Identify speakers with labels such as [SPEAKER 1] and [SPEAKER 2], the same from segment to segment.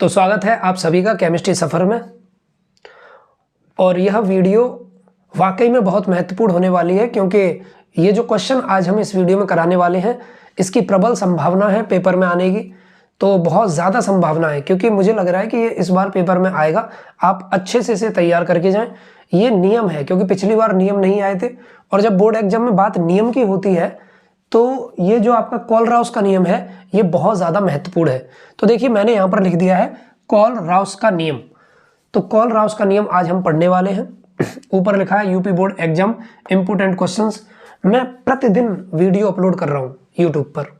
[SPEAKER 1] तो स्वागत है आप सभी का केमिस्ट्री सफ़र में। और यह वीडियो वाकई में बहुत महत्वपूर्ण होने वाली है, क्योंकि ये जो क्वेश्चन आज हम इस वीडियो में कराने वाले हैं इसकी प्रबल संभावना है पेपर में आने की। तो बहुत ज़्यादा संभावना है, क्योंकि मुझे लग रहा है कि ये इस बार पेपर में आएगा। आप अच्छे से इसे तैयार करके जाएं। ये नियम है, क्योंकि पिछली बार नियम नहीं आए थे, और जब बोर्ड एग्जाम में बात नियम की होती है तो ये जो आपका कॉल-राउस का नियम है ये बहुत ज़्यादा महत्वपूर्ण है। तो देखिए मैंने यहाँ पर लिख दिया है कॉल-राउस का नियम। तो कॉल-राउस का नियम आज हम पढ़ने वाले हैं। ऊपर लिखा है UP board exam important questions. मैं प्रतिदिन वीडियो अपलोड कर रहा हूँ यूट्यूब पर।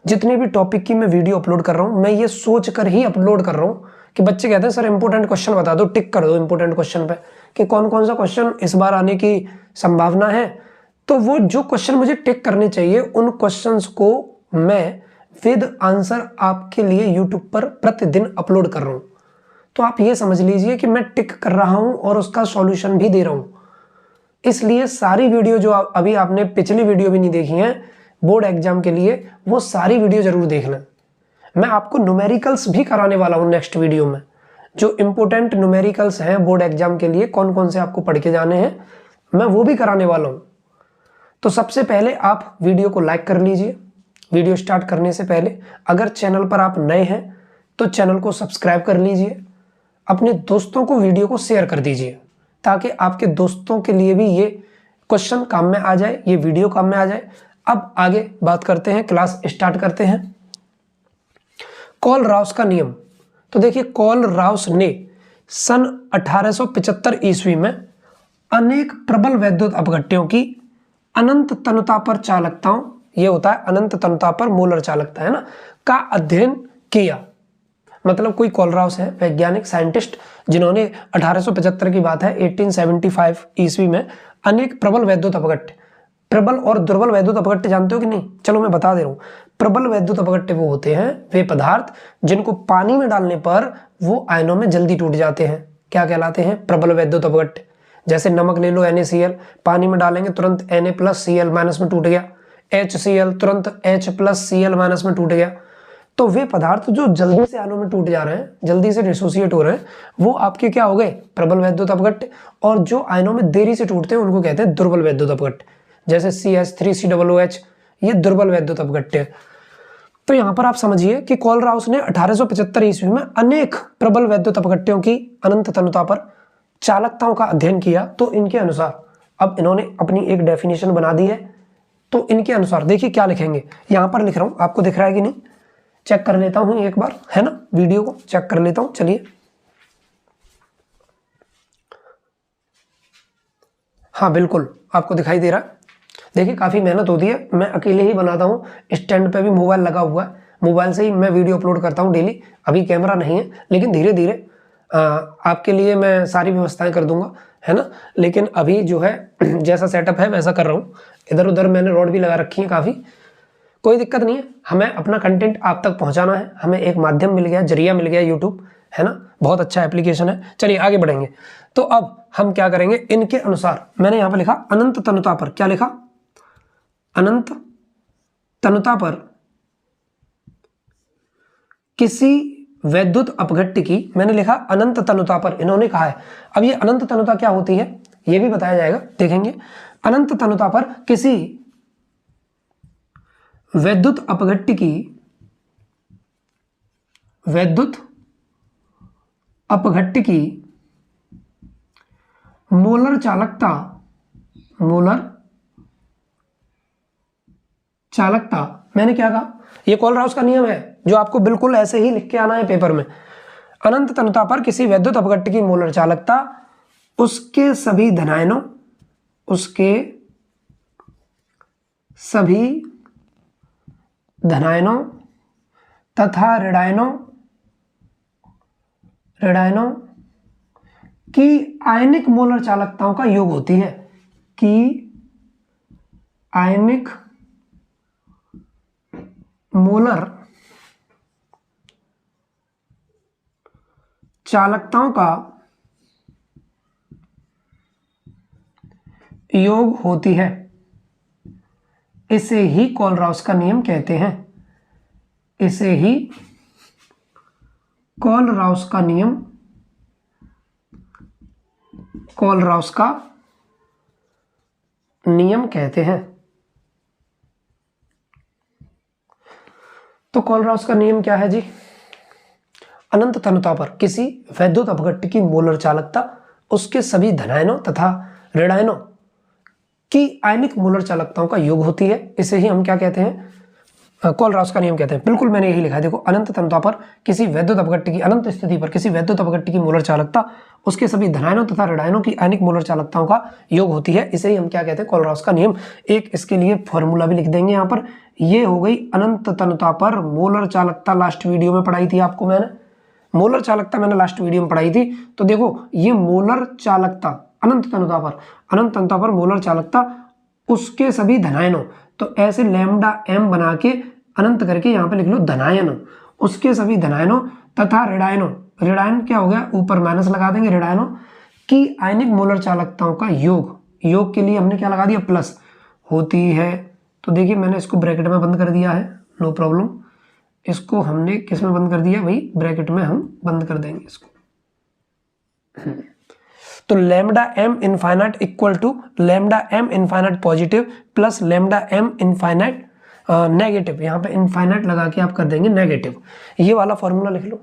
[SPEAKER 1] जितने भी टॉपिक की मैं वीडियो अपलोड कर रहा हूँ मैं ये सोच कर ही अपलोड कर रहा हूँ कि बच्चे कहते हैं सर इंपोर्टेंट क्वेश्चन बता दो, टिक कर दो इंपोर्टेंट क्वेश्चन पे कि कौन कौन सा क्वेश्चन इस बार आने की संभावना है। तो वो जो क्वेश्चन मुझे टिक करने चाहिए उन क्वेश्चंस को मैं विद आंसर आपके लिए यूट्यूब पर प्रतिदिन अपलोड कर रहा हूँ। तो आप ये समझ लीजिए कि मैं टिक कर रहा हूँ और उसका सॉल्यूशन भी दे रहा हूँ। इसलिए सारी वीडियो जो अभी आपने पिछली वीडियो भी नहीं देखी है बोर्ड एग्जाम के लिए, वो सारी वीडियो जरूर देखना। मैं आपको न्यूमेरिकल्स भी कराने वाला हूँ नेक्स्ट वीडियो में। जो इंपोर्टेंट न्यूमेरिकल्स हैं बोर्ड एग्जाम के लिए, कौन कौन से आपको पढ़ के जाने हैं, मैं वो भी कराने वाला हूँ। तो सबसे पहले आप वीडियो को लाइक कर लीजिए। वीडियो स्टार्ट करने से पहले अगर चैनल पर आप नए हैं तो चैनल को सब्सक्राइब कर लीजिए। अपने दोस्तों को वीडियो को शेयर कर दीजिए ताकि आपके दोस्तों के लिए भी ये क्वेश्चन काम में आ जाए, ये वीडियो काम में आ जाए। अब आगे बात करते हैं, क्लास स्टार्ट करते हैं। कॉल-राउस का नियम। तो देखिए कॉल-राउस ने सन 1875 ईस्वी में अनेक प्रबल वैद्युत अपघट्यों की अनंत तनुता पर चालकताओं, ये होता है अनंत तनुता पर मोलर चालकता है ना, का अध्ययन किया। मतलब कोई कॉल-राउस है वैज्ञानिक साइंटिस्ट जिन्होंने 1875 की बात है 1875 ईस्वी में अनेक प्रबल वैद्युत अपघट्य, प्रबल और दुर्बल वैद्युत अपघट्य जानते हो कि नहीं? चलो मैं बता दे रहा हूँ। प्रबल वैद्युत अपघट्य वो होते हैं वे पदार्थ जिनको पानी में डालने पर वो आयनों में जल्दी टूट जाते हैं। क्या कहलाते हैं? प्रबल वैद्युत अपघट्य। जैसे नमक ले लो NaCl, पानी में डालेंगे तुरंत Na+Cl- में टूट गया। HCl तुरंत H+Cl- में टूट गया। तो वे पदार्थ जो जल्दी से आयनों में टूट जा रहे हैं, जल्दी से डिसोसिएट हो रहे हैं, वो आपके क्या हो गए? प्रबल वैद्युत अपघट्य। और जो आयनों में देरी से टूटते हैं उनको कहते हैं दुर्बल वैद्युत अपघट्य। जैसे CH3COOH, ये दुर्बल वैद्युत अपघट्य। तो यहां पर आप समझिए कि कॉल-राउस ने 1875 ईस्वी में अनेक प्रबल वैद्युत अपघट्यों की अनंत तनुता पर चालकताओं का अध्ययन किया। तो इनके अनुसार अब इन्होंने अपनी एक डेफिनेशन बना दी है। तो इनके अनुसार देखिए क्या लिखेंगे, यहां पर लिख रहा हूं, आपको दिख रहा है कि नहीं? चेक कर लेता हूं एक बार, है ना, वीडियो को चेक कर लेता हूं। चलिए, हाँ बिल्कुल आपको दिखाई दे रहा है। देखिए काफी मेहनत होती है, मैं अकेले ही बनाता हूँ। स्टैंड पे भी मोबाइल लगा हुआ है, मोबाइल से ही मैं वीडियो अपलोड करता हूँ डेली। अभी कैमरा नहीं है, लेकिन धीरे धीरे आपके लिए मैं सारी व्यवस्थाएं कर दूंगा, है ना। लेकिन अभी जो है जैसा सेटअप है वैसा कर रहा हूँ। इधर उधर मैंने रॉड भी लगा रखी है काफ़ी, कोई दिक्कत नहीं है। हमें अपना कंटेंट आप तक पहुंचाना है, हमें एक माध्यम मिल गया, जरिया मिल गया यूट्यूब, है ना। बहुत अच्छा एप्लीकेशन है। चलिए आगे बढ़ेंगे। तो अब हम क्या करेंगे, इनके अनुसार मैंने यहाँ पर लिखा अनंत तनुता पर, क्या लिखा? अनंत तनुता पर किसी वैद्युत अपघट्य की, मैंने लिखा अनंत तनुता पर, इन्होंने कहा है। अब ये अनंत तनुता क्या होती है ये भी बताया जाएगा, देखेंगे। अनंत तनुता पर किसी वैद्युत अपघट्य की, वैद्युत अपघट्य की मोलर चालकता, मोलर चालकता, मैंने क्या कहा? ये कॉल-राउस का नियम है जो आपको बिल्कुल ऐसे ही लिख के आना है पेपर में। अनंत तनुता पर किसी वैद्युत अपघट्य की मोलर चालकता उसके सभी धनायनों, उसके सभी धनायनों तथा ऋणायनों, ऋणायनों की आयनिक मोलर चालकताओं का योग होती है, कि आयनिक मोलर चालकताओं का योग होती है। इसे ही कॉल-राउस का नियम कहते हैं। इसे ही कोलराउस का नियम, कोलराउस का नियम कहते हैं। तो कोलराउस का नियम क्या है जी? अनंत तनुता पर किसी वैद्युत अपघट्य की मोलर चालकता उसके सभी धनायनों तथा ऋणायनों की आयनिक मोलर चालकताओं का योग होती है। इसे ही हम क्या कहते हैं? कोलराउस का नियम कहते हैं। बिल्कुल मैंने यही लिखा है, देखो, अनंत तनुता पर किसी वैद्युत अपघट्य की, अनंत स्थिति पर किसी वैद्युत अपघट्य की मोलर चालकता उसके सभी धनायनों तथा ऋणायनों की आयनिक मोलर चालकताओं का योग होती है। इसे ही हम क्या कहते हैं? कोलराउस का नियम। एक इसके लिए फॉर्मूला भी लिख देंगे यहाँ पर। ये हो गई अनंत तनुता पर मोलर चालकता। लास्ट वीडियो में पढ़ाई थी आपको मैंने, मोलर चालकता मैंने लास्ट वीडियो में पढ़ाई थी। तो देखो, ये मोलर चालकता अनंत तनुता पर, अनंत तनुता पर मोलर चालकता उसके सभी धनायनों, तो ऐसे लैम्डा एम बना के अनंत करके यहाँ पे लिख लो धनायनों, उसके सभी धनायनों तथा ऋणायनों, ऋणायन क्या हो गया, ऊपर माइनस लगा देंगे, ऋणायनों की आयनिक मोलर चालकताओं का योग, योग के लिए हमने क्या लगा दिया? प्लस होती है। तो देखिए मैंने इसको ब्रैकेट में बंद कर दिया है, नो प्रॉब्लम। इसको हमने किस में बंद कर दिया भाई? ब्रैकेट में हम बंद कर देंगे इसको। तो lambda M infinite equal to lambda M infinite positive plus lambda M infinite negative. यहाँ पे इनफाइनाइट लगा के आप कर देंगे नेगेटिव। ये वाला फॉर्मूला लिख लो,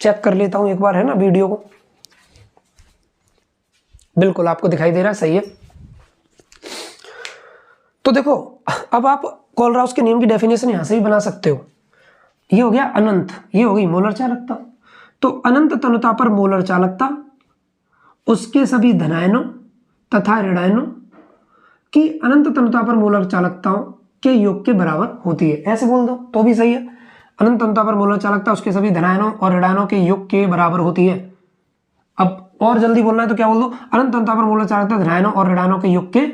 [SPEAKER 1] चेक कर लेता हूं एक बार, है ना, वीडियो को। बिल्कुल आपको दिखाई दे रहा है, सही है। तो देखो, अब आप कोलराउस के नियम की डेफिनेशन यहां से भी बना सकते हो। ये हो गया अनंत, ये हो गई मोलर चालकता। तो अनंत तनुता पर मोलर चालकता उसके सभी धनायनों तथा ऋणायनों की अनंत तनुता पर मोलर चालकताओं के योग के बराबर होती है। ऐसे बोल दो तो भी सही है। अनंत तनुता पर मोलर चालकता उसके सभी धनायनों और ऋणायनों के योग के बराबर होती है। अब और जल्दी बोलना है तो क्या बोल दो? अनंत तनुता पर मोलर चालकता धनायनों और ऋणायनों के योग के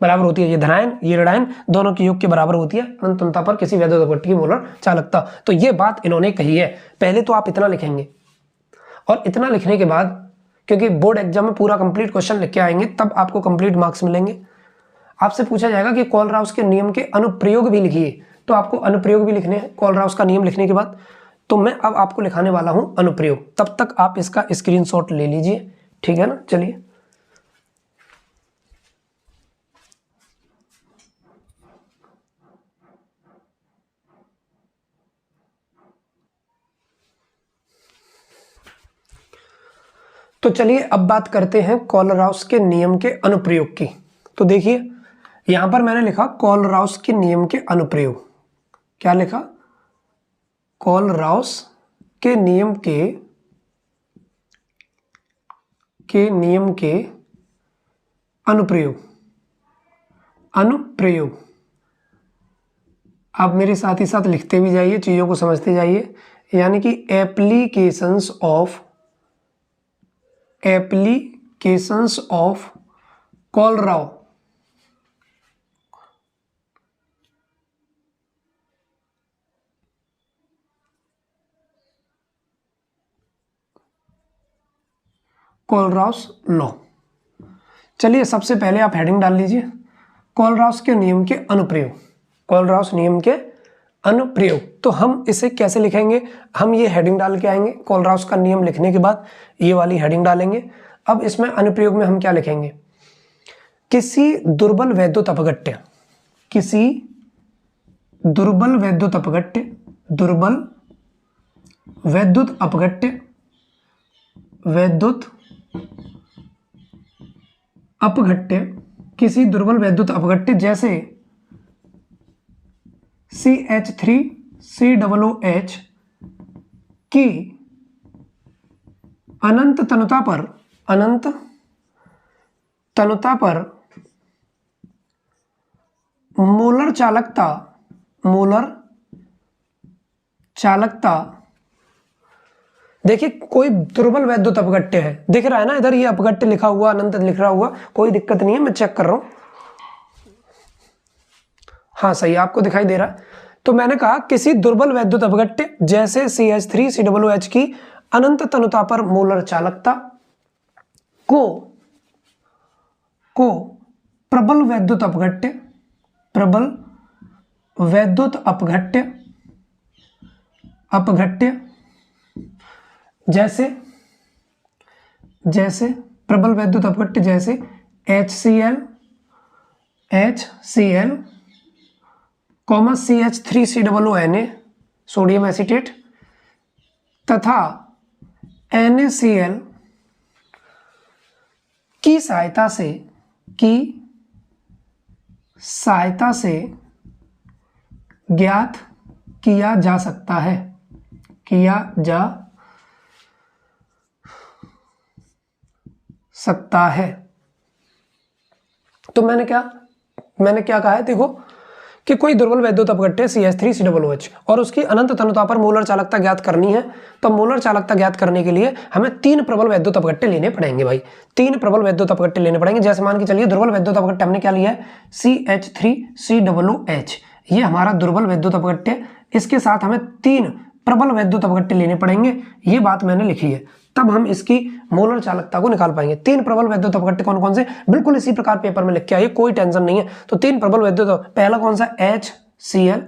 [SPEAKER 1] बराबर होती है। ये धनायन ये ऋणायन दोनों के योग के बराबर होती है अनंत तनुता पर किसी वैद्युत अपघट्य की मोलर चालकता। तो ये बात इन्होंने कही है। पहले तो आप इतना लिखेंगे, और इतना लिखने के बाद, क्योंकि बोर्ड एग्जाम में पूरा कंप्लीट क्वेश्चन लिख के आएंगे, तब आपको कंप्लीट मार्क्स मिलेंगे। आपसे पूछा जाएगा कि कोलराउस के नियम के अनुप्रयोग भी लिखिए, तो आपको अनुप्रयोग भी लिखने हैं कोलराउस का नियम लिखने के बाद। तो मैं अब आपको लिखाने वाला हूं अनुप्रयोग, तब तक आप इसका स्क्रीनशॉट ले लीजिए, ठीक है ना। चलिए, तो चलिए अब बात करते हैं कोलराउस के नियम के अनुप्रयोग की। तो देखिए यहां पर मैंने लिखा कोलराउस के नियम के अनुप्रयोग। क्या लिखा? कोलराउस के नियम के अनुप्रयोग। अनुप्रयोग आप मेरे साथ ही साथ लिखते भी जाइए, चीजों को समझते जाइए। यानी कि एप्लीकेशंस ऑफ कोलराउ कोलराउस लॉ। चलिए सबसे पहले आप हेडिंग डाल लीजिए, कोलराउस के नियम के अनुप्रयोग। कोलराउस नियम के अनुप्रयोग, तो हम इसे कैसे लिखेंगे? हम ये हेडिंग डाल के आएंगे, कोलराउस का नियम लिखने के बाद ये वाली हेडिंग डालेंगे। अब इसमें अनुप्रयोग में हम क्या लिखेंगे? किसी दुर्बल वैद्युत अपघट्य, किसी दुर्बल वैद्युत अपघट्य, दुर्बल वैद्युत अपघट्य, वैद्युत अपघट्य, किसी दुर्बल वैद्युत अपघट्य जैसे CH3COOH की अनंत तनुता पर मोलर चालकता, देखिए कोई दुर्बल वैद्युत अपघट्य है, दिख रहा है ना इधर, ये अपघट्य लिखा हुआ, अनंत लिख रहा हुआ, कोई दिक्कत नहीं है, मैं चेक कर रहा हूं। हाँ सही, आपको दिखाई दे रहा है। तो मैंने कहा किसी दुर्बल वैद्युत अपघट्य जैसे CH3COOH की अनंत तनुता पर मोलर चालकता को प्रबल वैद्युत अपघट्य जैसे जैसे प्रबल वैद्युत अपघट्ट जैसे HCl comma CH3COONA sodium acetate तथा NaCl की सहायता ज्ञात किया जा सकता है, तो मैंने क्या कहा है, देखो कि कोई दुर्बल वैद्युत अपघट्ट है CH3COOH और उसकी अनंत तनुता पर मोलर चालकता ज्ञात करनी है। तो मोलर चालकता ज्ञात करने के लिए हमें 3 प्रबल वैद्युत अपघट्ट लेने पड़ेंगे भाई, 3 प्रबल वैद्युत अपघट्ट लेने पड़ेंगे। जैसे मान के चलिए दुर्बल वैद्युत अपघट्ट हमने क्या लिया है, CH3COOH, ये हमारा दुर्बल वैद्युत अपघट्ट है। इसके साथ हमें 3 प्रबल वैद्युत अपघट्ट लेने पड़ेंगे, ये बात मैंने लिखी है, तब हम इसकी मोलर चालकता को निकाल पाएंगे। 3 प्रबल वैद्युत अपघट्ट कौन कौन से, बिल्कुल इसी प्रकार पेपर में लिख के आइए, कोई टेंशन नहीं है। तो 3 प्रबल वैद्युत, पहला कौन सा, HCl,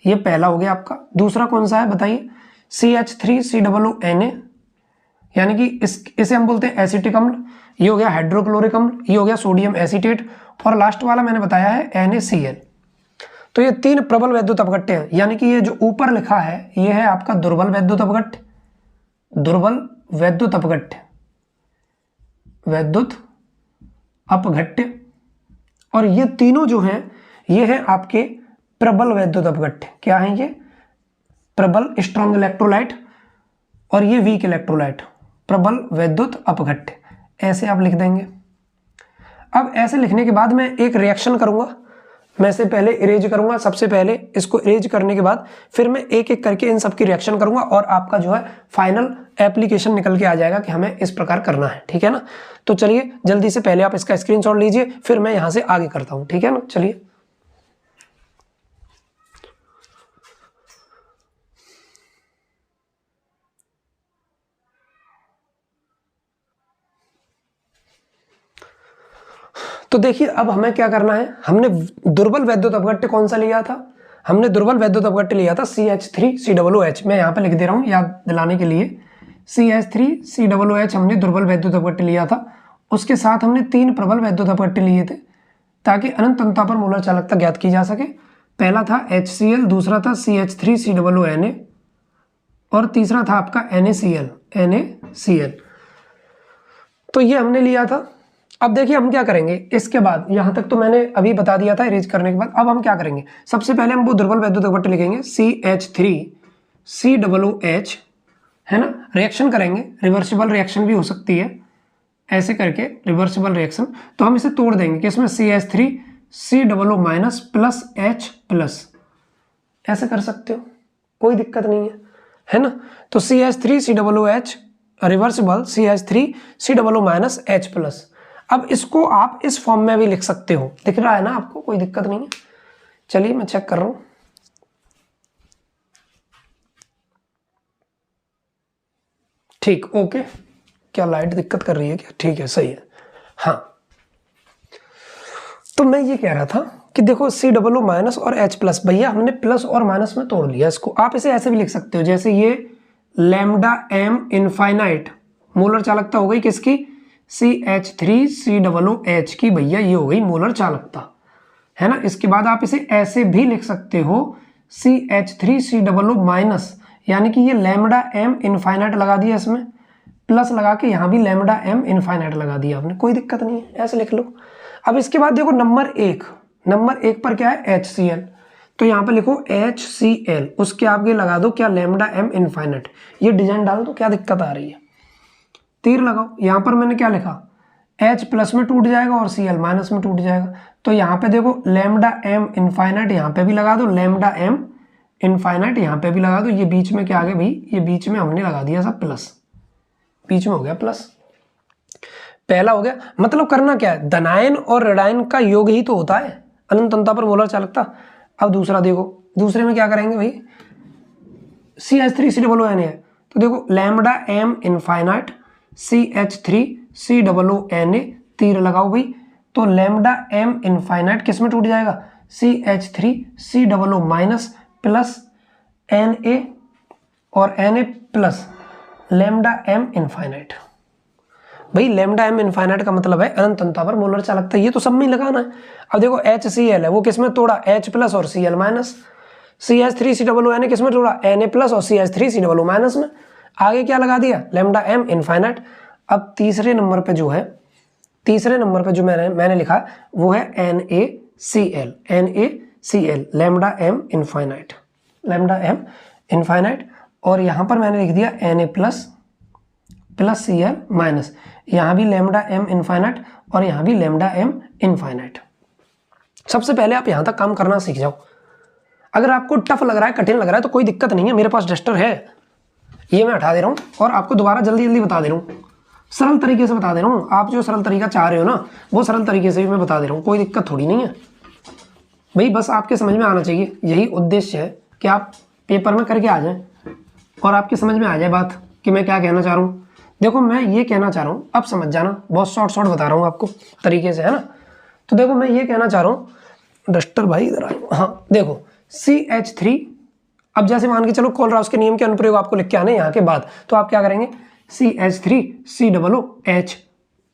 [SPEAKER 1] ये पहला हो गया आपका। दूसरा कौन सा है बताइए, CH3COONA, यानी कि इसे हम बोलते हैं एसिटिक अम्ल, ये हो गया हाइड्रोक्लोरिक अम्ल, ये हो गया सोडियम एसीटेट, और लास्ट वाला मैंने बताया है NaCl। तो ये 3 प्रबल वैद्युत अपघट्ट हैं, यानी कि ये जो ऊपर लिखा है ये है आपका दुर्बल वैद्युत अपघट्ट, और ये तीनों जो हैं ये है आपके प्रबल वैद्युत अपघट्ट। क्या है ये, प्रबल स्ट्रॉन्ग इलेक्ट्रोलाइट और ये वीक इलेक्ट्रोलाइट, प्रबल वैद्युत अपघट्ट, ऐसे आप लिख देंगे। अब ऐसे लिखने के बाद मैं एक रिएक्शन करूंगा, मैं से पहले इरेज करूंगा, सबसे पहले इसको इरेज करने के बाद फिर मैं एक एक करके इन सब की रिएक्शन करूंगा और आपका जो है फाइनल एप्लीकेशन निकल के आ जाएगा कि हमें इस प्रकार करना है, ठीक है ना। तो चलिए जल्दी से पहले आप इसका स्क्रीनशॉट लीजिए, फिर मैं यहां से आगे करता हूं, ठीक है ना। चलिए तो देखिए अब हमें क्या करना है, हमने दुर्बल वैद्युत अपघट्ट कौन सा लिया था, हमने दुर्बल वैद्युत अपघट्ट लिया था CH3COOH, मैं यहां पे लिख दे रहा हूं याद दिलाने के लिए, CH3COOH हमने दुर्बल वैद्युत अपघट्ट लिया था। उसके साथ हमने 3 प्रबल वैद्युत अपघट्ट लिए थे ताकि अनंत तनुता पर मोलर चालकता ज्ञात की जा सके। पहला था HCl, दूसरा था CH3COONA और तीसरा था आपका NaCl। तो ये हमने लिया था। अब देखिए हम क्या करेंगे, इसके बाद यहां तक तो मैंने अभी बता दिया था इरेज करने के बाद। अब हम क्या करेंगे, सबसे पहले हम वो दुर्बल वैद्युत अपघट्ट लिखेंगे CH3COOH, है ना, रिएक्शन करेंगे, रिवर्सिबल रिएक्शन भी हो सकती है ऐसे करके, रिवर्सिबल रिएक्शन। तो हम इसे तोड़ देंगे कि इसमें CH3COO- प्लस H प्लस, ऐसे कर सकते हो, कोई दिक्कत नहीं है ना। तो CH3COOH reversible CH3COO- H plus. अब इसको आप इस फॉर्म में भी लिख सकते हो, दिख रहा है ना आपको, कोई दिक्कत नहीं है। चलिए मैं चेक कर रहा हूं, ठीक, ओके, क्या लाइट दिक्कत कर रही है क्या, ठीक है, सही है। हाँ तो मैं ये कह रहा था कि देखो COO- और H प्लस, भैया हमने प्लस और माइनस में तोड़ लिया इसको। आप इसे ऐसे भी लिख सकते हो, जैसे ये लैम्डा m इनफाइनाइट मोलर चालकता हो गई किसकी, CH3COOH की, भैया ये हो गई मोलर चालकता, है ना। इसके बाद आप इसे ऐसे भी लिख सकते हो CH3COO-, यानी कि ये लैम्डा m इनफाइनाइट लगा दिया, इसमें प्लस लगा के यहाँ भी लैम्डा m इनफाइनाइट लगा दिया आपने, कोई दिक्कत नहीं है, ऐसे लिख लो। अब इसके बाद देखो नंबर एक पर क्या है, HCl, तो यहाँ पे लिखो HCl, उसके आगे लगा दो क्या, लैम्डा m इनफाइनाइट, ये डिजाइन डाल दो, क्या दिक्कत आ रही है, तीर लगाओ। यहां पर मैंने क्या लिखा, H प्लस में टूट जाएगा और Cl माइनस में टूट जाएगा। तो यहाँ पे देखो लैम्डा m इनफाइनाइट यहाँ पे भी लगा दो, लैम्डा m इनफाइनाइट यहाँ पे भी लगा दो। ये बीच में क्या आ गया भाई, ये बीच में हमने लगा दिया सब प्लस, बीच में हो गया प्लस, पहला हो गया। मतलब करना क्या है, धनायन और ऋणायन का योग ही तो होता है अनंत तनुता पर मोलर चालकता। अब दूसरा देखो, दूसरे में क्या करेंगे भाई, CH3COONA है, तो देखो लैम्डा m इनफाइनाइट CH3COONA, तीर लगाओ भाई, तो लैम्डा m इनफाइनाइट किस में टूट जाएगा, CH3COO- प्लस Na और Na plus lambda M infinite. भाई लैम्डा एम इनफाइनाइट का मतलब है अनंत अंतता पर मोलर चालकता, ये तो सब में ही लगाना है। अब देखो HCl है वो किसमें तोड़ा, H प्लस और Cl माइनस, CH3COO किस में तोड़ा, Na प्लस और CH3COO माइनस में। आगे क्या लगा दिया, लैम्डा एम इनफाइनाइट। अब तीसरे नंबर पे जो है, तीसरे नंबर पे जो मैंने लिखा वो है NaCl, NaCl lambda M infinite, lambda M infinite. और यहां पर मैंने लिख दिया Na plus plus Cl minus, यहां भी लैम्डा एम इनफाइनाइट और यहां भी लैम्डा एम इनफाइनाइट। सबसे पहले आप यहां तक काम करना सीख जाओ। अगर आपको टफ लग रहा है, कठिन लग रहा है तो कोई दिक्कत नहीं है, मेरे पास डस्टर है, ये मैं हटा दे रहा हूं और आपको दोबारा जल्दी जल्दी बता दे रहा हूं, सरल तरीके से बता दे रहा हूं। आप जो सरल तरीका चाह रहे हो ना वो सरल तरीके से भी मैं बता दे रहा हूं, कोई दिक्कत थोड़ी नहीं है भाई, बस आपके समझ में आना चाहिए। यही उद्देश्य है कि आप पेपर में करके आ जाएं और आपके समझ में आ जाए बात कि मैं क्या कहना चाह रहा हूँ। देखो मैं ये कहना चाह रहा हूँ, अब समझ जाना, बहुत शॉर्ट बता रहा हूँ आपको तरीके से, है ना। तो देखो मैं ये कहना चाह रहा हूँ, डस्टर भाई इधर आए, हाँ देखो CH3, अब जैसे मान के चलो कोलराउस के नियम के अनुप्रयोग आपको लिख के आने यहाँ के बाद, तो आप क्या करेंगे CH3COOH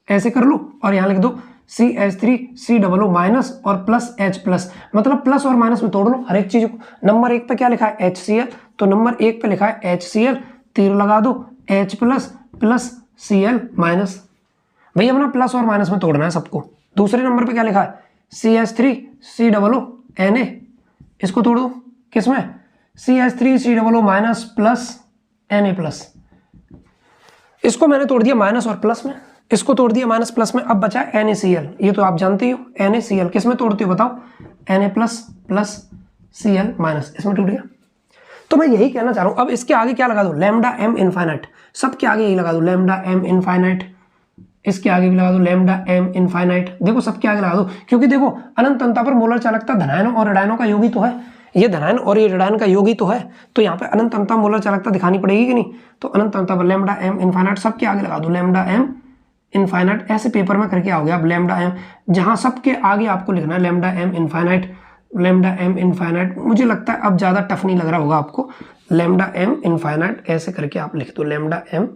[SPEAKER 1] ऐसे कर लो और यहाँ लिख दो CH3COO माइनस और प्लस H प्लस, मतलब प्लस और माइनस में तोड़ लो हर एक चीज को। नंबर 1 पे क्या लिखा है HCl, तो नंबर 1 पे लिखा है HCl, तीर लगा दो H plus plus Cl minus, भाई अपना प्लस और माइनस में तोड़ना है सबको। दूसरे नंबर पे क्या लिखा है CH3COO Na, इसको तोड़ दो किसमें, CH3COO minus plus Na plus, इसको मैंने तोड़ दिया माइनस और प्लस में, इसको तोड़ दिया माइनस प्लस में, अब बचा NaCl, ये तो आप जानते ही हो NaCl किस में तोड़ते हो बताओ, Na plus plus Cl minus, इसमें टूट गया। तो मैं यही कहना चाह रहा हूं, अब इसके आगे क्या लगा दो, लैम्डा एम इनफाइनाइट, सबके आगे यही लगा दो लैम्डा एम इनफाइनाइट, इसके आगे भी लगा दो लैम्डा एम इनफाइनाइट, देखो सबके आगे लगा दो, क्योंकि देखो अनंत अंतता पर मोलर चालकता धनायनों और ऋणायनों का योग ही तो है, ये धनायन और ये ऋणायन का योग ही तो है, तो यहाँ पे अनंत अंतता मोलर चालकता दिखानी पड़ेगी कि नहीं। तो अनंत अंतता पर लैम्डा एम इनफाइनाइट सबके आगे लगा दो लैम्डा एम इनफाइनाइट, ऐसे पेपर में करके आओगे आप लैम्डा एम, जहां सबके आगे आपको लिखना है lambda M infinite, lambda M infinite. मुझे लगता है अब ज्यादा टफ नहीं लग रहा होगा आपको, लैम्डा एम इनफाइनाइट ऐसे करके आप लिख दो लैम्डा एम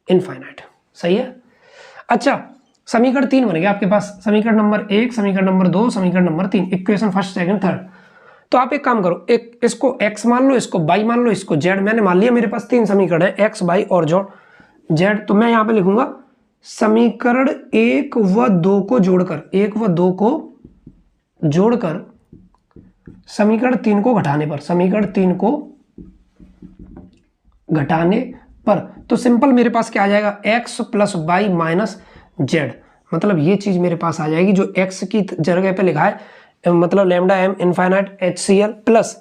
[SPEAKER 1] इनफाइनाइट, सही है। अच्छा समीकरण 3 बन गया आपके पास, समीकरण नंबर 1, समीकरण नंबर 2, समीकरण number 3, equation first second third. तो आप एक काम करो, एक इसको x मान लो, इसको y मान लो, इसको z, मैंने मान लिया मेरे पास 3 समीकरण है x, y और z, तो मैं यहां पे लिखूंगा समीकरण 1 व 2 को जोड़कर, 1 व 2 को जोड़कर समीकरण 3 को घटाने पर, समीकरण 3 को घटाने पर, तो सिंपल मेरे पास क्या आ जाएगा, x plus y minus z, मतलब ये चीज मेरे पास आ जाएगी जो x की जगह पे लिखा है, मतलब lambda M infinite HCl plus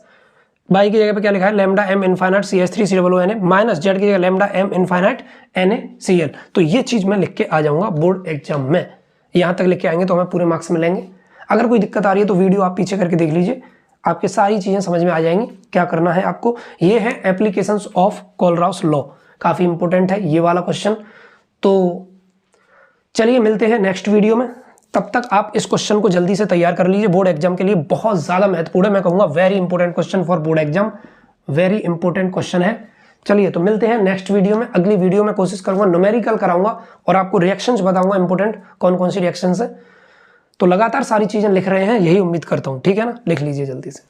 [SPEAKER 1] y की जगह पे क्या लिखा है lambda M infinite CH3COO Na minus z की जगह लैम्डा एम इनफाइनाइट NaCl। तो ये चीज मैं लिख के आ जाऊंगा बोर्ड एग्जाम में, यहां तक लिख के आएंगे तो हमें पूरे मार्क्स मिलेंगे। अगर कोई दिक्कत आ रही है तो वीडियो आप पीछे करके देख लीजिए, आपके सारी चीजें समझ में आ जाएंगी। क्या करना है आपको, ये है एप्लीकेशंस ऑफ कोलराउस लॉ, काफी इंपॉर्टेंट है ये वाला क्वेश्चन। तो चलिए मिलते हैं नेक्स्ट वीडियो में, तब तक आप इस क्वेश्चन को जल्दी से तैयार कर लीजिए, बोर्ड एग्जाम के लिए बहुत ज्यादा महत्वपूर्ण है, मैं कहूंगा very important question for board exam, very important question है। चलिए तो मिलते हैं नेक्स्ट वीडियो में, अगली वीडियो में कोशिश करूंगा न्यूमेरिकल कराऊंगा और आपको रिएक्शंस बताऊंगा इंपॉर्टेंट कौन कौन सी रिएक्शंस है। तो लगातार सारी चीजें लिख रहे हैं, यही उम्मीद करता हूं, ठीक है ना, लिख लीजिए जल्दी से।